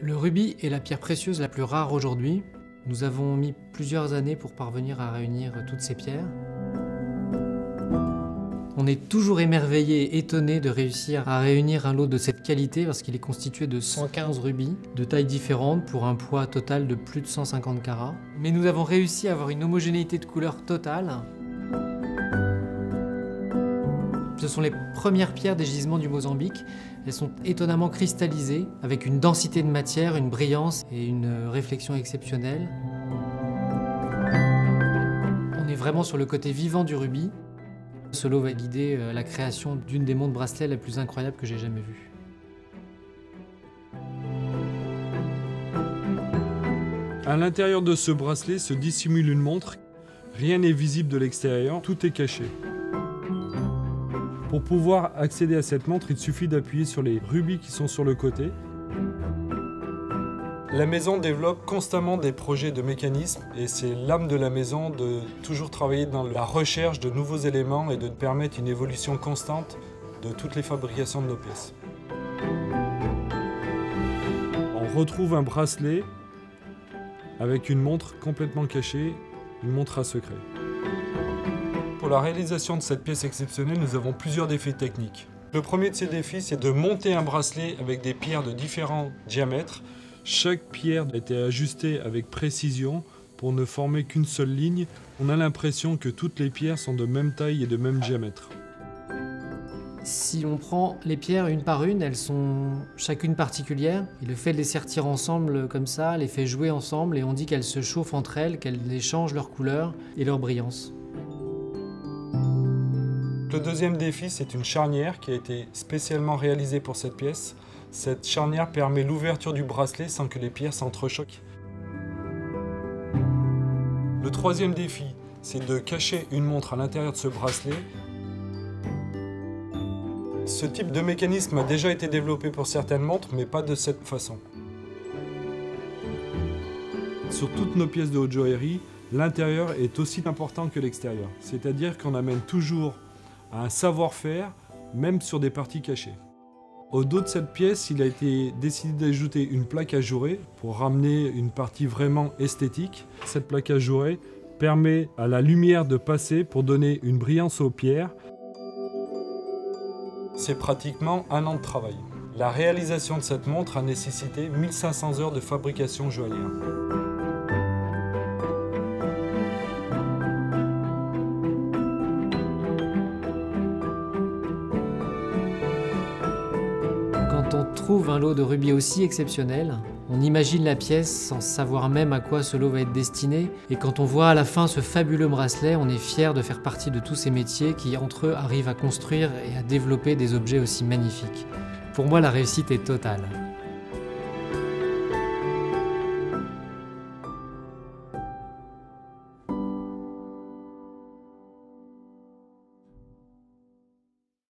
Le rubis est la pierre précieuse la plus rare aujourd'hui. Nous avons mis plusieurs années pour parvenir à réunir toutes ces pierres. On est toujours émerveillé et étonné de réussir à réunir un lot de cette qualité parce qu'il est constitué de 115 rubis de tailles différentes pour un poids total de plus de 150 carats. Mais nous avons réussi à avoir une homogénéité de couleur totale. Ce sont les premières pierres des gisements du Mozambique. Elles sont étonnamment cristallisées, avec une densité de matière, une brillance et une réflexion exceptionnelle. On est vraiment sur le côté vivant du rubis. Ce lot va guider la création d'une des montres bracelets les plus incroyables que j'ai jamais vues. À l'intérieur de ce bracelet se dissimule une montre. Rien n'est visible de l'extérieur, tout est caché. Pour pouvoir accéder à cette montre, il suffit d'appuyer sur les rubis qui sont sur le côté. La maison développe constamment des projets de mécanisme et c'est l'âme de la maison de toujours travailler dans la recherche de nouveaux éléments et de permettre une évolution constante de toutes les fabrications de nos pièces. On retrouve un bracelet avec une montre complètement cachée, une montre à secret. Pour la réalisation de cette pièce exceptionnelle, nous avons plusieurs défis techniques. Le premier de ces défis, c'est de monter un bracelet avec des pierres de différents diamètres. Chaque pierre a été ajustée avec précision pour ne former qu'une seule ligne. On a l'impression que toutes les pierres sont de même taille et de même diamètre. Si on prend les pierres une par une, elles sont chacune particulières. Et le fait de les sertir ensemble comme ça, les fait jouer ensemble et on dit qu'elles se chauffent entre elles, qu'elles échangent leur couleur et leur brillance. Le deuxième défi, c'est une charnière qui a été spécialement réalisée pour cette pièce. Cette charnière permet l'ouverture du bracelet sans que les pierres s'entrechoquent. Le troisième défi, c'est de cacher une montre à l'intérieur de ce bracelet. Ce type de mécanisme a déjà été développé pour certaines montres, mais pas de cette façon. Sur toutes nos pièces de haute joaillerie, l'intérieur est aussi important que l'extérieur. C'est-à-dire qu'on amène toujours un savoir-faire, même sur des parties cachées. Au dos de cette pièce, il a été décidé d'ajouter une plaque ajourée pour ramener une partie vraiment esthétique. Cette plaque ajourée permet à la lumière de passer pour donner une brillance aux pierres. C'est pratiquement un an de travail. La réalisation de cette montre a nécessité 1500 heures de fabrication joaillière. Quand on trouve un lot de rubis aussi exceptionnel, on imagine la pièce sans savoir même à quoi ce lot va être destiné. Et quand on voit à la fin ce fabuleux bracelet, on est fier de faire partie de tous ces métiers qui, entre eux, arrivent à construire et à développer des objets aussi magnifiques. Pour moi, la réussite est totale.